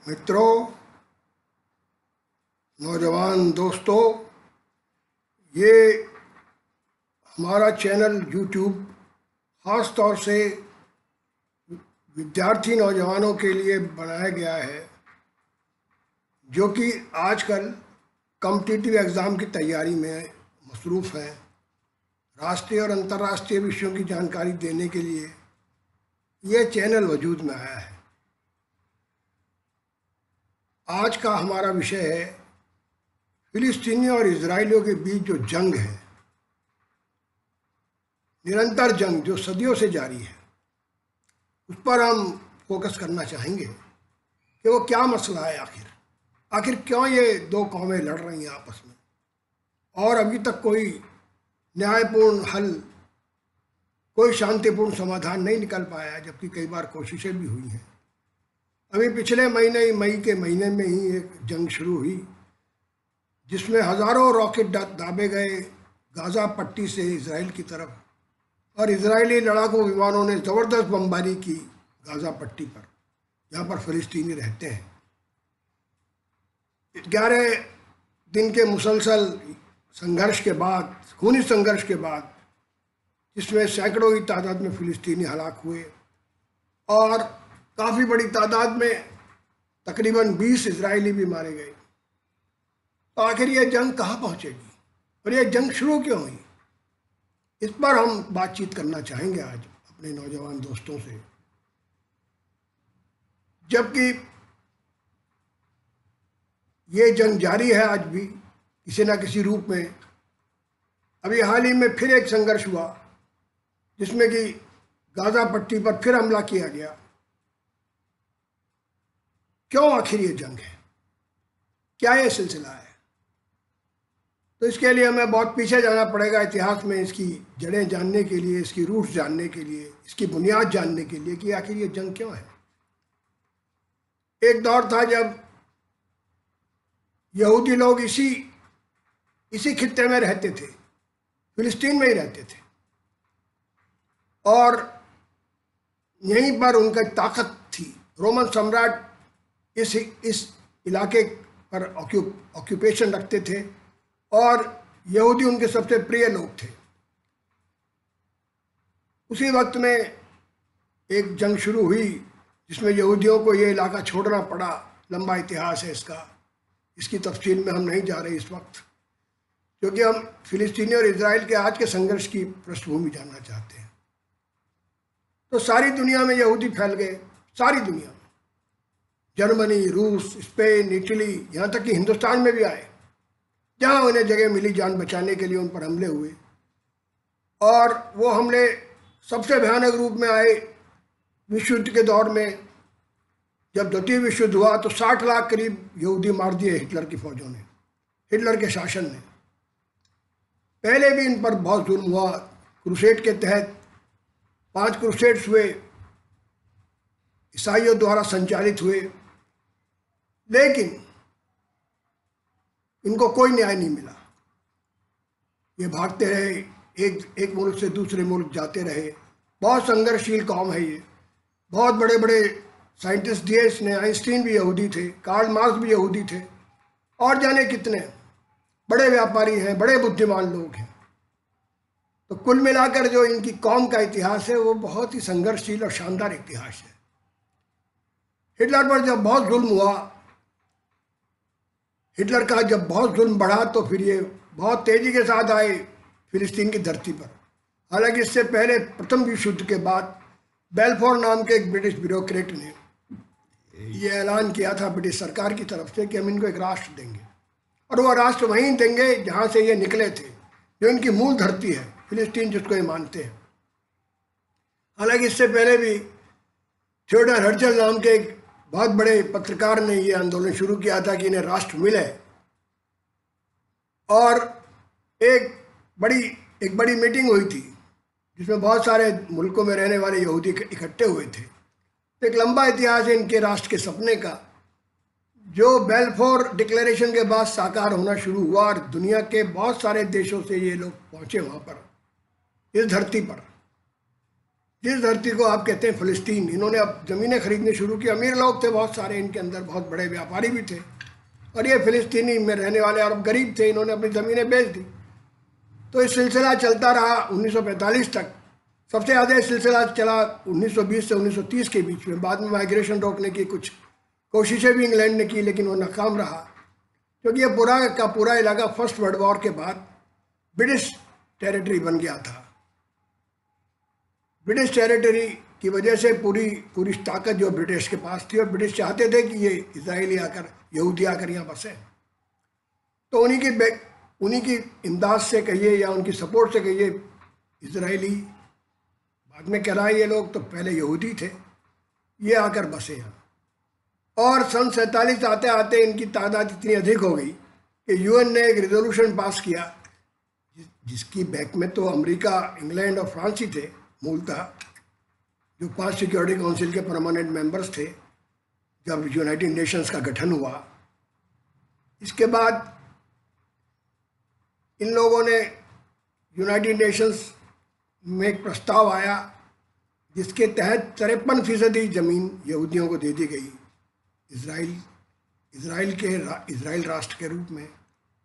मित्रों, नौजवान दोस्तों, ये हमारा चैनल यूट्यूब ख़ास तौर से विद्यार्थी नौजवानों के लिए बनाया गया है जो कि आजकल कॉम्पिटिटिव एग्ज़ाम की तैयारी में मसरूफ़ हैं। राष्ट्रीय और अंतर्राष्ट्रीय विषयों की जानकारी देने के लिए ये चैनल वजूद में आया है। आज का हमारा विषय है फिलिस्तीनियों और इजरायलियों के बीच जो जंग है, निरंतर जंग जो सदियों से जारी है, उस पर हम फोकस करना चाहेंगे कि वो क्या मसला है। आखिर क्यों ये दो कौमें लड़ रही हैं आपस में और अभी तक कोई न्यायपूर्ण हल, कोई शांतिपूर्ण समाधान नहीं निकल पाया, जबकि कई बार कोशिशें भी हुई हैं। अभी पिछले महीने ही मई के महीने में ही एक जंग शुरू हुई जिसमें हज़ारों रॉकेट दाबे गए गाज़ा पट्टी से इजराइल की तरफ, और इजरायली लड़ाकू विमानों ने ज़बरदस्त बमबारी की गाज़ा पट्टी पर, जहाँ पर फ़लस्तीनी रहते हैं। 11 दिन के मुसलसल संघर्ष के बाद, खूनी संघर्ष के बाद, जिसमें सैकड़ों की तादाद में फ़लस्तीनी हलाक हुए और काफ़ी बड़ी तादाद में तकरीबन 20 इजरायली भी मारे गए, तो आखिर ये जंग कहाँ पहुँचेगी और ये जंग शुरू क्यों हुई, इस पर हम बातचीत करना चाहेंगे आज अपने नौजवान दोस्तों से। जबकि ये जंग जारी है आज भी किसी न किसी रूप में। अभी हाल ही में फिर एक संघर्ष हुआ जिसमें कि गाज़ा पट्टी पर फिर हमला किया गया। क्यों आखिर ये जंग है, क्या ये सिलसिला है? तो इसके लिए हमें बहुत पीछे जाना पड़ेगा इतिहास में, इसकी जड़ें जानने के लिए, इसकी रूट्स जानने के लिए, इसकी बुनियाद जानने के लिए कि आखिर ये जंग क्यों है। एक दौर था जब यहूदी लोग इसी खित्ते में रहते थे, फिलिस्तीन में ही रहते थे, और यहीं पर उनका ताकत थी। रोमन सम्राट इस इलाके पर ऑक्यूपेशन रखते थे और यहूदी उनके सबसे प्रिय लोग थे। उसी वक्त में एक जंग शुरू हुई जिसमें यहूदियों को ये इलाका छोड़ना पड़ा। लंबा इतिहास है इसका, इसकी तफसील में हम नहीं जा रहे इस वक्त, क्योंकि हम फिलिस्तीनी और इजराइल के आज के संघर्ष की पृष्ठभूमि जानना चाहते हैं। तो सारी दुनिया में यहूदी फैल गए, सारी दुनिया में, जर्मनी, रूस, स्पेन, इटली, यहाँ तक कि हिंदुस्तान में भी आए। जहाँ उन्हें जगह मिली जान बचाने के लिए उन पर हमले हुए, और वो हमले सबसे भयानक रूप में आए विश्व युद्ध के दौर में। जब द्वितीय विश्व युद्ध हुआ तो 60 लाख करीब यहूदी मार दिए हिटलर की फौजों ने, हिटलर के शासन ने। पहले भी इन पर बहुत जुल्म हुआ। क्रूसेड के तहत 5 क्रूसेड्स हुए, ईसाइयों द्वारा संचालित हुए, लेकिन इनको कोई न्याय नहीं मिला। ये भागते रहे, एक मुल्क से दूसरे मुल्क जाते रहे। बहुत संघर्षशील कौम है ये। बहुत बड़े बड़े साइंटिस्ट दिए इसने, आइंस्टीन भी यहूदी थे, कार्ल मार्क्स भी यहूदी थे, और जाने कितने बड़े व्यापारी हैं, बड़े बुद्धिमान लोग हैं। तो कुल मिलाकर जो इनकी कौम का इतिहास है वो बहुत ही संघर्षशील और शानदार इतिहास है। हिटलर पर जब बहुत जुल्म हुआ, हिटलर का जब बहुत जुल्म बढ़ा, तो फिर ये बहुत तेज़ी के साथ आए फिलिस्तीन की धरती पर। हालांकि इससे पहले प्रथम विश्व युद्ध के बाद बेलफोर नाम के एक ब्रिटिश ब्यूरोक्रेट ने ये ऐलान किया था ब्रिटिश सरकार की तरफ से कि हम इनको एक राष्ट्र देंगे, और वह राष्ट्र वहीं देंगे जहाँ से ये निकले थे, जो इनकी मूल धरती है, फिलिस्तीन जिसको ये मानते हैं। हालांकि इससे पहले भी थियोडोर हर्जल नाम के एक बहुत बड़े पत्रकार ने ये आंदोलन शुरू किया था कि इन्हें राष्ट्र मिले, और एक बड़ी मीटिंग हुई थी जिसमें बहुत सारे मुल्कों में रहने वाले यहूदी इकट्ठे हुए थे। तो एक लंबा इतिहास है इनके राष्ट्र के सपने का, जो बेलफोर डिक्लेरेशन के बाद साकार होना शुरू हुआ, और दुनिया के बहुत सारे देशों से ये लोग पहुँचे वहाँ पर, इस धरती पर। जिस धरती को आप कहते हैं फ़लस्तीन, इन्होंने अब ज़मीनें खरीदनी शुरू की। अमीर लोग थे बहुत सारे इनके अंदर, बहुत बड़े व्यापारी भी थे, और ये फ़लस्तीनी में रहने वाले अरब गरीब थे, इन्होंने अपनी ज़मीनें बेच दी। तो ये सिलसिला चलता रहा 1945 तक। सबसे ज़्यादा सिलसिला चला 1920 से 1930 के बीच में। बाद में माइग्रेशन रोकने की कुछ कोशिशें भी इंग्लैंड ने की, लेकिन वो नाकाम रहा, क्योंकि ये पूरा का पूरा इलाका फर्स्ट वर्ल्ड वॉर के बाद ब्रिटिश टेरिटरी बन गया था। ब्रिटिश टेरिटरी की वजह से पूरी ताकत जो ब्रिटिश के पास थी, और ब्रिटिश चाहते थे कि ये इजरायली आकर, यहूदी आकर यहाँ बसे। तो उन्हीं की इमदाद से कहिए या उनकी सपोर्ट से कहिए, इजरायली बाद में कह रहा है, ये लोग तो पहले यहूदी थे, ये आकर बसे यहाँ। और सन 47 आते आते इनकी तादाद इतनी अधिक हो गई कि यूएन ने एक रेजोल्यूशन पास किया, जिसकी बैक में तो अमेरिका, इंग्लैंड और फ्रांस ही थे मूलतः, जो 5 सिक्योरिटी काउंसिल के परमानेंट मेंबर्स थे जब यूनाइटेड नेशंस का गठन हुआ। इसके बाद इन लोगों ने, यूनाइटेड नेशंस में एक प्रस्ताव आया जिसके तहत 53% ज़मीन यहूदियों को दे दी गई इजराइल राष्ट्र के रूप में,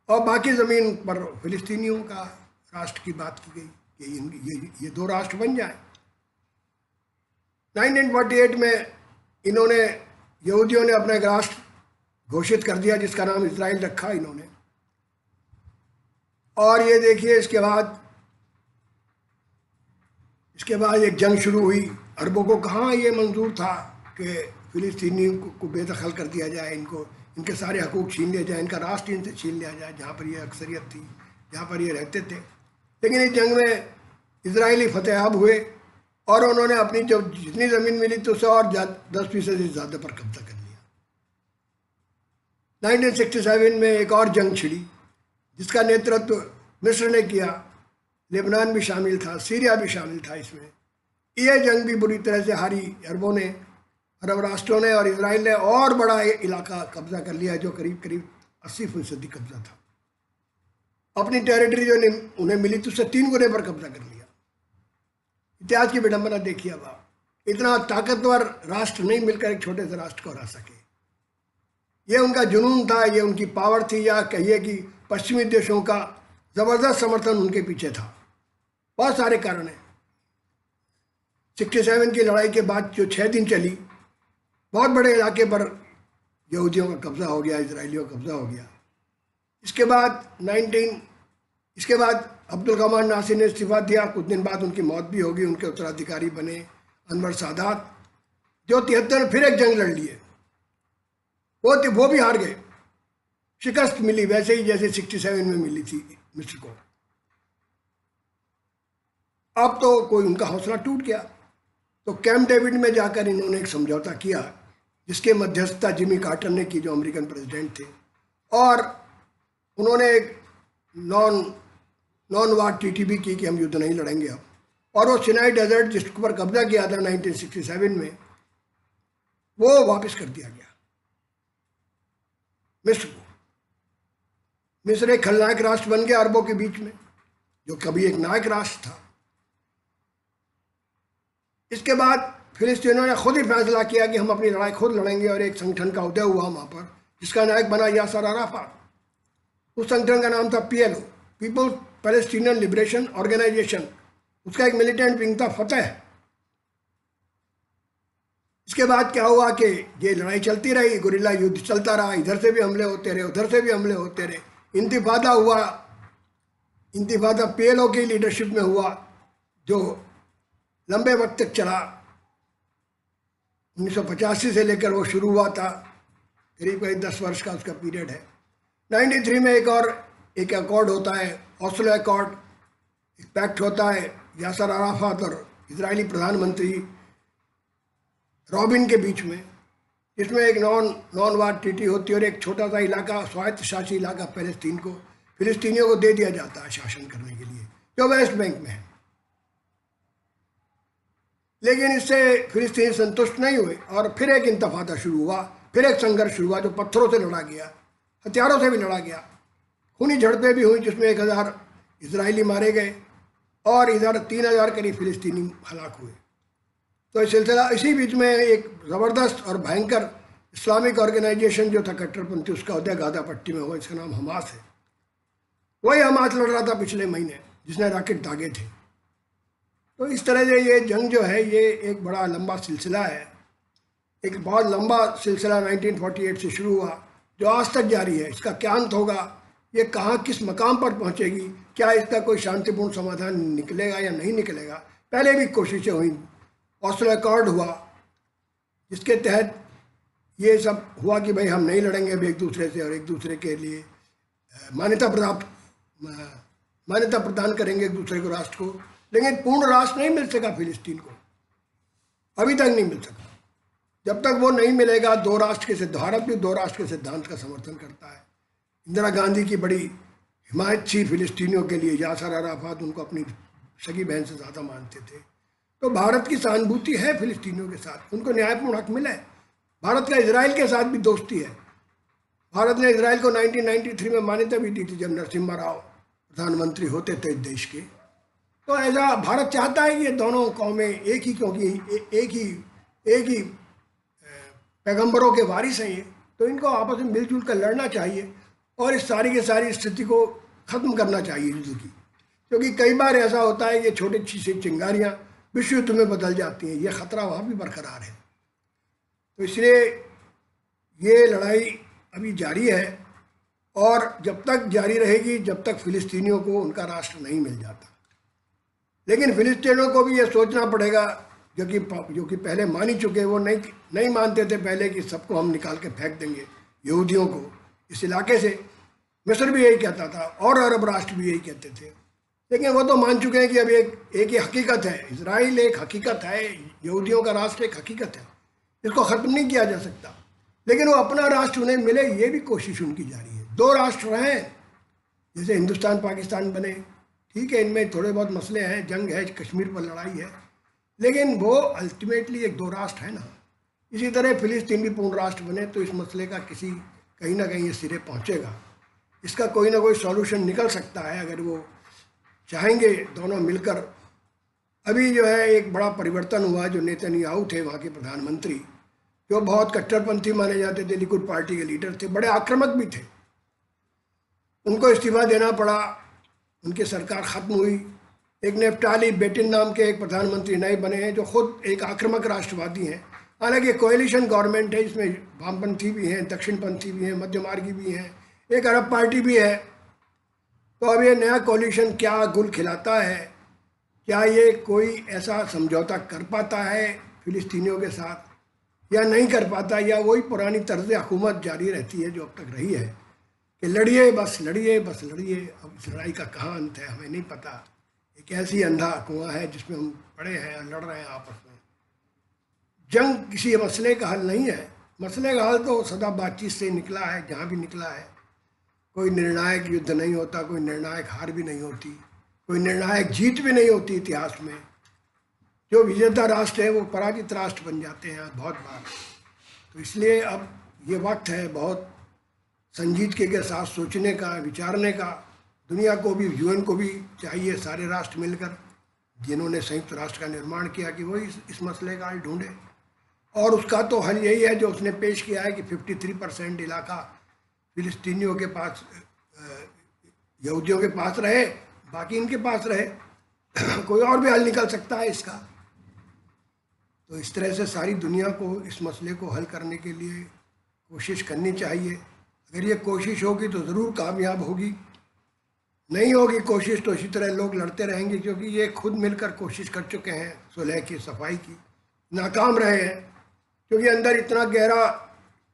और बाकी ज़मीन पर फ़िलिस्तीनियों का राष्ट्र की बात की गई कि ये 2 राष्ट्र बन जाए। 1948 में इन्होंने, यहूदियों ने अपना एक राष्ट्र घोषित कर दिया जिसका नाम इजराइल रखा इन्होंने। और ये देखिए, इसके बाद एक जंग शुरू हुई। अरबों को कहाँ ये मंजूर था कि फ़िलिस्तीनियों को बेदखल कर दिया जाए, इनके सारे हकूक़ छीन लिया जाए, इनका राष्ट्र इनसे छीन लिया जाए जहाँ पर ये अक्सरियत थी, जहाँ पर ये रहते थे। लेकिन इस जंग में इजरायली फतेहाब हुए और उन्होंने अपनी जो जितनी ज़मीन मिली तो उससे और 10% से ज़्यादा पर कब्जा कर लिया। 1967 में एक और जंग छिड़ी जिसका नेतृत्व मिस्र ने किया, लेबनान भी शामिल था, सीरिया भी शामिल था इसमें। ये जंग भी बुरी तरह से हारी अरबों ने, अरब राष्ट्रों ने, और इजराइल ने और बड़ा इलाका कब्जा कर लिया जो करीब 80% कब्जा था। अपनी टेरिटरी जो उन्हें मिली तो उससे 3 गुने पर कब्जा कर लिया। इतिहास की विडंबना देखिए। अब आप, इतना ताकतवर राष्ट्र नहीं मिलकर एक छोटे से राष्ट्र को हरा सके। ये उनका जुनून था, ये उनकी पावर थी, या कहिए कि पश्चिमी देशों का ज़बरदस्त समर्थन उनके पीछे था। बहुत सारे कारण हैं। 67 की लड़ाई के बाद जो 6 दिन चली, बहुत बड़े इलाके पर यहूदियों का कब्जा हो गया, इजरायलियों का कब्जा हो गया। इसके बाद अब्दुल कमाल नासिर ने इस्तीफा दिया। कुछ दिन बाद उनकी मौत भी होगी। उनके उत्तराधिकारी बने अनवर सादात, जो 73 में फिर एक जंग लड़ लिए। वो भी हार गए, शिकस्त मिली वैसे ही जैसे 67 में मिली थी मिस्र को। अब तो कोई उनका हौसला टूट गया। तो कैंप डेविड में जाकर इन्होंने एक समझौता किया जिसके मध्यस्थता जिमी कार्टर ने की, जो अमेरिकन प्रेसिडेंट थे, और उन्होंने एक नॉन वार ट्रीटी भी की कि हम युद्ध नहीं लड़ेंगे अब। और वो सिनाई डेजर्ट जिस पर कब्जा किया था 1967 में, वो वापस कर दिया गया मिस्र को। मिस्र एक खलनायक राष्ट्र बन गया अरबों के बीच में, जो कभी एक नायक राष्ट्र था। इसके बाद फिलिस्तीनियों ने खुद ही फैसला किया कि हम अपनी लड़ाई खुद लड़ेंगे, और एक संगठन का उदय हुआ वहाँ पर जिसका नायक बना यासर अराफात। उस संगठन का नाम था PLO, people's Palestinian liberation organisation. उसका एक मिलिटेंट विंग था फतेह। इसके बाद क्या हुआ कि ये लड़ाई चलती रही, गुरिल्ला युद्ध चलता रहा, इधर से भी हमले होते रहे, उधर से भी हमले होते रहे। इंतिफादा हुआ। इंतिफादा PLO की लीडरशिप में हुआ, जो लंबे वक्त तक चला। 1985 से लेकर वो शुरू हुआ था, करीब 10 वर्ष का उसका पीरियड है। 93 में एक अकॉर्ड होता है, ओस्लो अकॉर्ड। एक पैक्ट होता है यासर अराफात और इजरायली प्रधानमंत्री रॉबिन के बीच में, जिसमें एक नॉन वार ट्रीटी होती है, और एक छोटा सा इलाका, स्वायत्त शासी इलाका पैलेस्तीन को फिलिस्तीनियों को दे दिया जाता है शासन करने के लिए, जो वेस्ट बैंक में है। लेकिन इससे फिलिस्तीनी संतुष्ट नहीं हुए और फिर एक इंतफादा शुरू हुआ, फिर एक संघर्ष शुरू हुआ जो पत्थरों से लड़ा गया, हथियारों से भी लड़ा गया। खूनी झड़पें भी हुई जिसमें 1000 इजरायली मारे गए और इधर 3000 करीब फिलिस्तीनी हलाक हुए। तो ये सिलसिला, इसी बीच में एक ज़बरदस्त और भयंकर इस्लामिक ऑर्गेनाइजेशन जो था कट्टरपंथी, उसका उदय गाज़ा पट्टी में हुआ, इसका नाम हमास है। वही हमास लड़ रहा था पिछले महीने, जिसने रॉकेट दागे थे। तो इस तरह से ये जंग जो है ये एक बड़ा लंबा सिलसिला है, एक बहुत लंबा सिलसिला 1948 से शुरू हुआ जो आज तक जारी है। इसका क्या अंत होगा, ये कहाँ किस मकाम पर पहुँचेगी, क्या इसका कोई शांतिपूर्ण समाधान निकलेगा या नहीं निकलेगा। पहले भी कोशिशें हुई, ऑस्लो अकॉर्ड हुआ जिसके तहत ये सब हुआ कि भाई हम नहीं लड़ेंगे अब एक दूसरे से और एक दूसरे के लिए मान्यता प्रदान करेंगे एक दूसरे को, राष्ट्र को। लेकिन पूर्ण राष्ट्र नहीं मिल सका फिलिस्तीन को, अभी तक नहीं मिल सका। जब तक वो नहीं मिलेगा, दो राष्ट्र के सिद्धांत, भारत भी दो राष्ट्र के सिद्धांत का समर्थन करता है। इंदिरा गांधी की बड़ी हिमायत थी फिलिस्तीनियों के लिए, यासर अराफात उनको अपनी सगी बहन से ज़्यादा मानते थे। तो भारत की सहानुभूति है फिलिस्तीनियों के साथ, उनको न्यायपूर्ण हक मिला है। भारत का इजराइल के साथ भी दोस्ती है। भारत ने इजराइल को 1993 में मान्यता भी दी थी जब नरसिम्हा राव प्रधानमंत्री होते थे इस देश के। तो ऐसा भारत चाहता है कि ये दोनों कौमें एक ही, क्योंकि एक ही पैगंबरों के वारिस हैं ये, तो इनको आपस में मिलजुल कर लड़ना चाहिए और इस सारी की सारी स्थिति को ख़त्म करना चाहिए युद्ध की। क्योंकि कई बार ऐसा होता है कि छोटी सी चिंगारियाँ विश्व युद्ध में बदल जाती हैं, ये ख़तरा वहाँ भी बरकरार है। तो इसलिए ये लड़ाई अभी जारी है और जब तक जारी रहेगी, जब तक फिलिस्तीनियों को उनका राष्ट्र नहीं मिल जाता। लेकिन फिलिस्तीनियों को भी ये सोचना पड़ेगा, जो कि पहले मान ही चुके, वो नहीं मानते थे पहले कि सबको हम निकाल के फेंक देंगे यहूदियों को इस इलाके से। मिस्र भी यही कहता था और अरब राष्ट्र भी यही कहते थे। लेकिन वो तो मान चुके हैं कि अब एक ही हकीकत है, इजराइल एक हकीकत है, यहूदियों का राष्ट्र एक हकीकत है, इसको ख़त्म नहीं किया जा सकता। लेकिन वो अपना राष्ट्र उन्हें मिले, ये भी कोशिश उनकी जारी है। दो राष्ट्र हैं, जैसे हिंदुस्तान पाकिस्तान बने, ठीक है, इनमें थोड़े बहुत मसले हैं, जंग है, कश्मीर पर लड़ाई है, लेकिन वो अल्टीमेटली एक दो राष्ट्र है ना। इसी तरह फिलिस्तीन भी पूर्ण राष्ट्र बने तो इस मसले का कहीं ना कहीं ये सिरे पहुँचेगा। इसका कोई ना कोई सॉल्यूशन निकल सकता है अगर वो चाहेंगे दोनों मिलकर। अभी जो है एक बड़ा परिवर्तन हुआ, जो नेतन्याहू थे वहाँ के प्रधानमंत्री, जो बहुत कट्टरपंथी माने जाते थे, लिकुड पार्टी के लीडर थे, बड़े आक्रामक भी थे, उनको इस्तीफा देना पड़ा, उनकी सरकार ख़त्म हुई। एक नेफ्टाली बेटिन नाम के एक प्रधानमंत्री नए बने हैं जो खुद एक आक्रामक राष्ट्रवादी हैं। हालांकि कोएलिशन गवर्नमेंट है, इसमें वामपंथी भी हैं, दक्षिणपंथी भी हैं, मध्यमार्गी भी हैं, एक अरब पार्टी भी है। तो अब ये नया कोएलिशन क्या गुल खिलाता है, क्या ये कोई ऐसा समझौता कर पाता है फिलिस्तीनियों के साथ या नहीं कर पाता, या वही पुरानी तर्ज हुकूमत जारी रहती है जो अब तक रही है कि लड़िए बस लड़िए बस लड़िए। अब इस लड़ाई का कहाँ अंत है हमें नहीं पता। एक ऐसी अंधा कुआं है जिसमें हम पड़े हैं और लड़ रहे हैं आपस में। जंग किसी मसले का हल नहीं है, मसले का हल तो सदा बातचीत से निकला है, जहाँ भी निकला है। कोई निर्णायक युद्ध नहीं होता, कोई निर्णायक हार भी नहीं होती, कोई निर्णायक जीत भी नहीं होती इतिहास में। जो विजेता राष्ट्र है वो पराजित राष्ट्र बन जाते हैं बहुत बार। तो इसलिए अब ये वक्त है बहुत संजीदगी के साथ सोचने का, विचारने का। दुनिया को भी, यूएन को भी चाहिए, सारे राष्ट्र मिलकर जिन्होंने संयुक्त राष्ट्र का निर्माण किया, कि वो इस मसले का हल ढूंढे। और उसका तो हल यही है जो उसने पेश किया है कि 53% इलाका फिलिस्तीनियों के पास, यहूदियों के पास रहे, बाकी इनके पास रहे। कोई और भी हल निकल सकता है इसका। तो इस तरह से सारी दुनिया को इस मसले को हल करने के लिए कोशिश करनी चाहिए। अगर ये कोशिश होगी तो ज़रूर कामयाब होगी, नहीं होगी कोशिश तो इसी तरह लोग लड़ते रहेंगे, क्योंकि ये खुद मिलकर कोशिश कर चुके हैं सुलह की, सफाई की, नाकाम रहे हैं। क्योंकि अंदर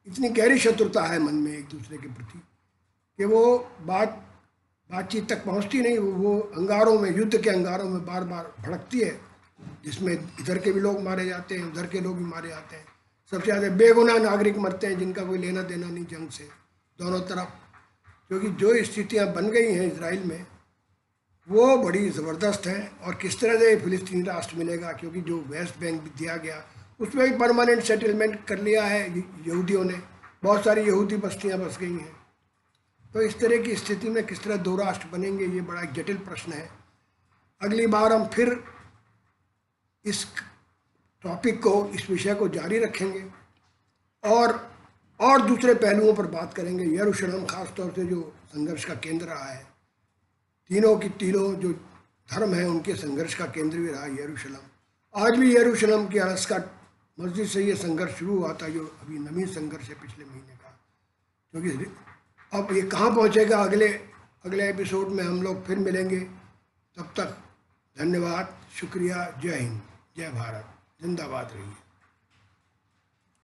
इतनी गहरी शत्रुता है मन में एक दूसरे के प्रति कि वो बातचीत तक पहुंचती नहीं। वो अंगारों में, युद्ध के अंगारों में बार बार भड़कती है, जिसमें इधर के भी लोग मारे जाते हैं, उधर के लोग भी मारे जाते हैं। सबसे ज़्यादा बेगुनाह नागरिक मरते हैं जिनका कोई लेना देना नहीं जंग से, दोनों तरफ। क्योंकि जो स्थितियां बन गई हैं इजराइल में वो बड़ी ज़बरदस्त हैं। और किस तरह से फिलिस्तीनी राष्ट्र मिलेगा, क्योंकि जो वेस्ट बैंक भी दिया गया उसमें भी परमानेंट सेटलमेंट कर लिया है यहूदियों ने, बहुत सारी यहूदी बस्तियां बस गई हैं। तो इस तरह की स्थिति में किस तरह दो राष्ट्र बनेंगे, ये बड़ा जटिल प्रश्न है। अगली बार हम फिर इस टॉपिक को, इस विषय को जारी रखेंगे और दूसरे पहलुओं पर बात करेंगे। यरूशलेम खास तौर से जो संघर्ष का केंद्र रहा है, तीनों जो धर्म हैं उनके संघर्ष का केंद्र भी रहा यरूशलेम। आज भी यरूशलेम की अलास्का मस्जिद से ये संघर्ष शुरू हुआ था, जो अभी नवीन संघर्ष है पिछले महीने का, क्योंकि अब ये कहाँ पहुँचेगा, अगले एपिसोड में हम लोग फिर मिलेंगे। तब तक धन्यवाद, शुक्रिया, जय हिंद, जय भारत, जिंदाबाद रहिए।